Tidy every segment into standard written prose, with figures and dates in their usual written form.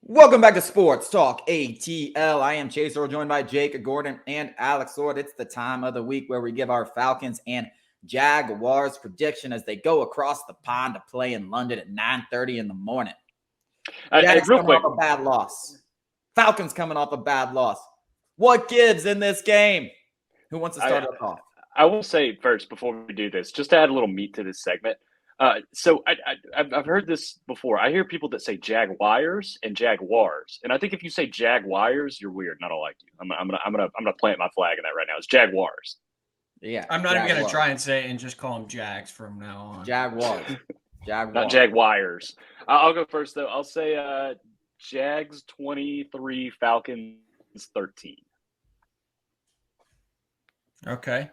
Welcome back to Sports Talk ATL. I am Chase Earl, joined by Jake Gordon and Alex Lord. It's the time of the week where we give our Falcons and Jaguars prediction as they go across the pond to play in London at 9:30 in the morning. Jags Real coming quick, off a bad loss. Falcons coming off a bad loss. What gives in this game? Who wants to start us off? I will say first before we do this, just to add a little meat to this segment. I've heard this before. I hear people that say Jaguars and Jaguars, and I think if you say Jaguars, you're weird, and I don't like you. I'm gonna plant my flag in that right now. It's Jaguars. Yeah, I'm not even going to try and say it and just call them Jags from now on. Jaguars. Not Jaguars. I'll go first, though. I'll say Jags 23, Falcons 13. Okay.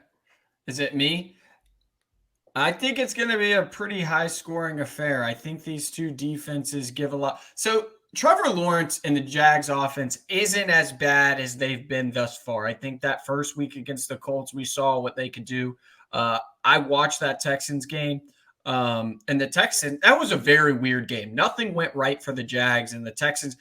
Is it me? I think it's going to be a pretty high-scoring affair. I think these two defenses give a lot. So Trevor Lawrence and the Jags offense isn't as bad as they've been thus far. I think that first week against the Colts, we saw what they could do. I watched that Texans game, and the Texans, that was a very weird game. Nothing went right for the Jags, and the Texans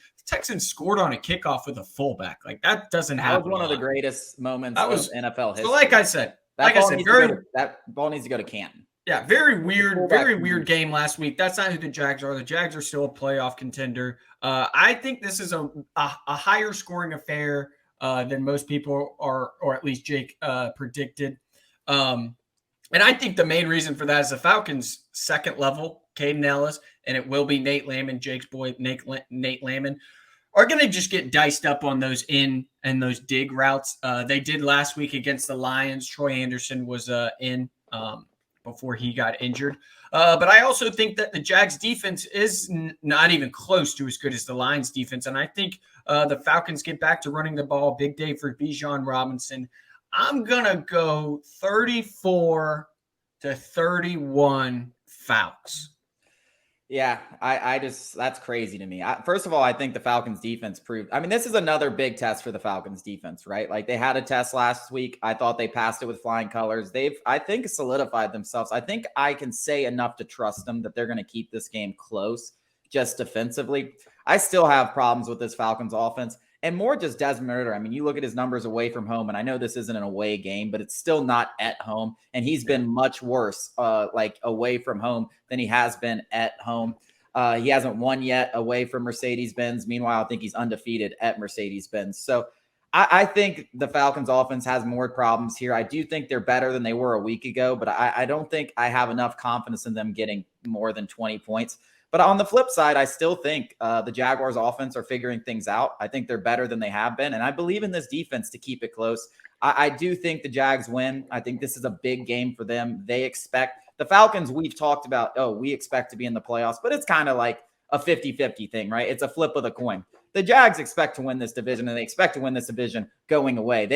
scored on a kickoff with a fullback. Like, that doesn't happen. That was one of the greatest moments of NFL history. So like I said, that ball needs to go to Canton. Yeah, very weird game last week. That's not who the Jags are. The Jags are still a playoff contender. I think this is a higher scoring affair than most people are, or at least Jake predicted. And I think the main reason for that is the Falcons' second level, Caden Ellis, and it will be Nate Landman, Jake's boy, Nate Landman, are going to just get diced up on those in and those dig routes. They did last week against the Lions. Troy Anderson was in before he got injured. But I also think that the Jags defense is not even close to as good as the Lions defense. And I think the Falcons get back to running the ball. Big day for Bijan Robinson. I'm going to go 34-31 Falcons. Yeah, I just, that's crazy to me. First of all, I think the Falcons defense proved, this is another big test for the Falcons defense, right? Like, they had a test last week. I thought they passed it with flying colors. I think, solidified themselves. I think I can say enough to trust them that they're going to keep this game close just defensively. I still have problems with this Falcons offense. And more just Desmond Ridder. You look at his numbers away from home, and I know this isn't an away game, but it's still not at home. And he's been much worse, away from home than he has been at home. He hasn't won yet away from Mercedes-Benz. Meanwhile, I think he's undefeated at Mercedes-Benz. So I think the Falcons offense has more problems here. I do think they're better than they were a week ago, but I don't think I have enough confidence in them getting more than 20 points. But on the flip side, I still think the Jaguars offense are figuring things out. I think they're better than they have been. And I believe in this defense to keep it close. I do think the Jags win. I think this is a big game for them. They expect the Falcons. We've talked about, we expect to be in the playoffs, but it's kind of like a 50-50 thing, right? It's a flip of the coin. The Jags expect to win this division, and they expect to win this division going away.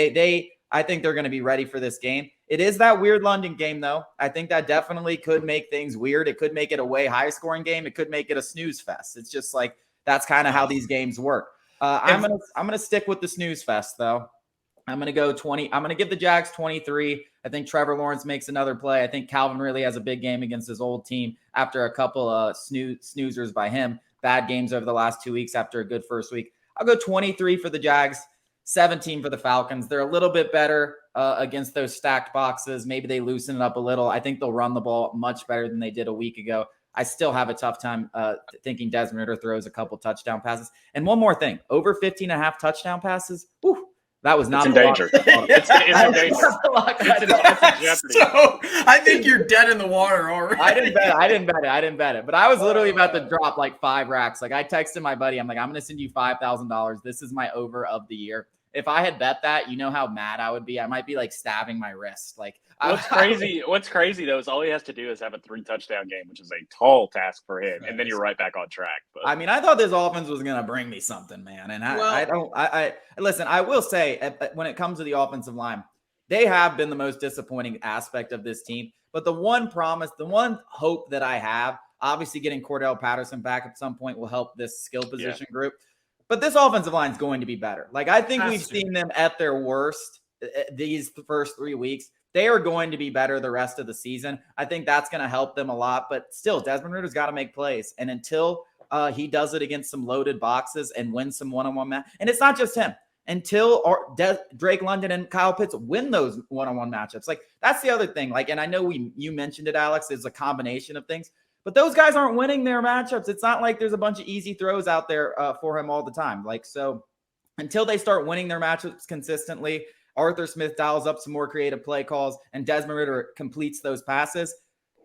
I think they're going to be ready for this game. It is that weird London game, though. I think that definitely could make things weird. It could make it a way high-scoring game. It could make it a snooze fest. It's just like that's kind of how these games work. I'm gonna stick with the snooze fest, though. I'm gonna go 20. I'm gonna give the Jags 23. I think Trevor Lawrence makes another play. I think Calvin really has a big game against his old team after a couple of snoozers by him. Bad games over the last 2 weeks after a good first week. I'll go 23 for the Jags. 17 for the Falcons. They're a little bit better against those stacked boxes. Maybe they loosen it up a little. I think they'll run the ball much better than they did a week ago. I still have a tough time thinking Desmond Ridder throws a couple touchdown passes. And one more thing, over 15.5 touchdown passes. Whew, that was not in danger. It's in danger. So I think you're dead in the water already. I didn't bet it. But I was literally about to drop like 5 racks. Like, I texted my buddy. I'm like, I'm going to send you $5,000. This is my over of the year. If I had bet that, you know how mad I would be. I might be like stabbing my wrist. Like, what's crazy though is all he has to do is have a 3-touchdown game, which is a tall task for him, and then you're right back on track. But I thought this offense was going to bring me something, man. And I listen. I will say, when it comes to the offensive line, they have been the most disappointing aspect of this team. But the one promise, the one hope that I have, obviously getting Cordell Patterson back at some point will help this skill position group. But this offensive line is going to be better. Like, I think we've seen them at their worst these first 3 weeks. They are going to be better the rest of the season. I think that's going to help them a lot. But still, Desmond Ridder's got to make plays. And until he does it against some loaded boxes and wins some one-on-one match. And it's not just him. Until Drake London and Kyle Pitts win those one-on-one matchups. Like, that's the other thing. Like, and I know you mentioned it, Alex, is a combination of things. But those guys aren't winning their matchups. It's not like there's a bunch of easy throws out there for him all the time. Like, so until they start winning their matchups consistently, Arthur Smith dials up some more creative play calls, and Desmond Ridder completes those passes,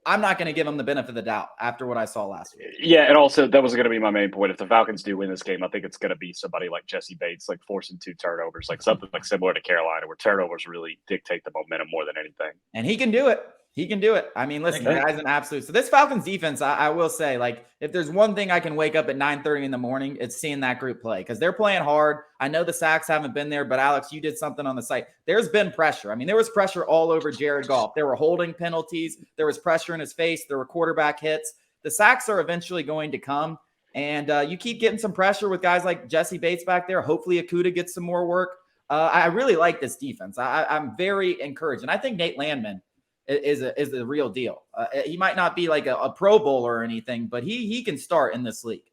I'm not going to give him the benefit of the doubt after what I saw last week. Yeah, and also that was going to be my main point. If the Falcons do win this game, I think it's going to be somebody like Jesse Bates, like forcing 2 turnovers, like something like similar to Carolina, where turnovers really dictate the momentum more than anything. And he can do it. He can do it. I mean, listen, the guy's an absolute. So this Falcons defense, I will say, like, if there's one thing I can wake up at 9:30 in the morning, it's seeing that group play, because they're playing hard. I know the sacks haven't been there, but Alex, you did something on the site. There's been pressure. I mean, there was pressure all over Jared Goff. There were holding penalties. There was pressure in his face. There were quarterback hits. The sacks are eventually going to come. And you keep getting some pressure with guys like Jesse Bates back there. Hopefully Okudah gets some more work. I really like this defense. I'm very encouraged. And I think Nate Landman is the real deal. He might not be like a Pro Bowler or anything, but he can start in this league.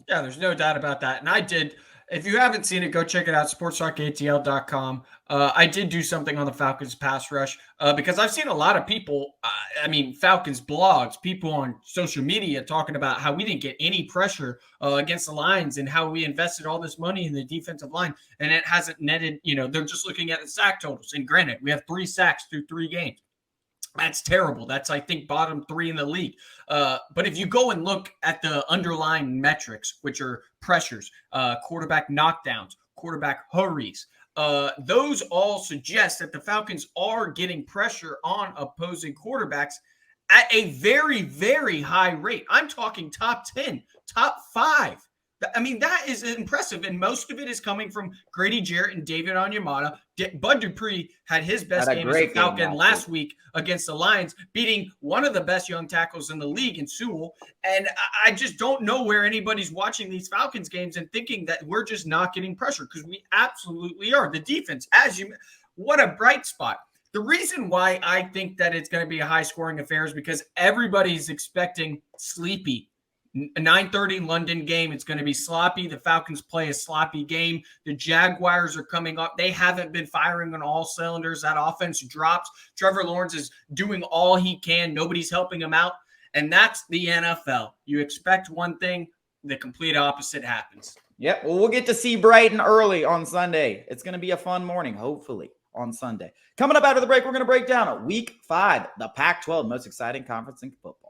Yeah, there's no doubt about that. And I did, if you haven't seen it, go check it out, sportstalkatl.com. I did do something on the Falcons pass rush because I've seen a lot of people, Falcons blogs, people on social media talking about how we didn't get any pressure against the Lions and how we invested all this money in the defensive line, and it hasn't netted, they're just looking at the sack totals. And granted, we have 3 sacks through 3 games. That's terrible. That's, I think, bottom 3 in the league. But if you go and look at the underlying metrics, which are pressures, quarterback knockdowns, quarterback hurries, those all suggest that the Falcons are getting pressure on opposing quarterbacks at a very, very high rate. I'm talking top 10, top 5. I mean, that is impressive, and most of it is coming from Grady Jarrett and David Onyemata. Bud Dupree had his best game as a Falcon last week against the Lions, beating one of the best young tackles in the league in Sewell. And I just don't know where anybody's watching these Falcons games and thinking that we're just not getting pressure, because we absolutely are. The defense, what a bright spot. The reason why I think that it's going to be a high-scoring affair is because everybody's expecting sleepy. A 9:30 London game. It's going to be sloppy. The Falcons play a sloppy game. The Jaguars are coming up. They haven't been firing on all cylinders. That offense drops. Trevor Lawrence is doing all he can. Nobody's helping him out. And that's the NFL. You expect one thing, the complete opposite happens. Yep. Well, we'll get to see Brighton early on Sunday. It's going to be a fun morning, hopefully, on Sunday. Coming up after the break, we're going to break down Week 5, the Pac-12, most exciting conference in football.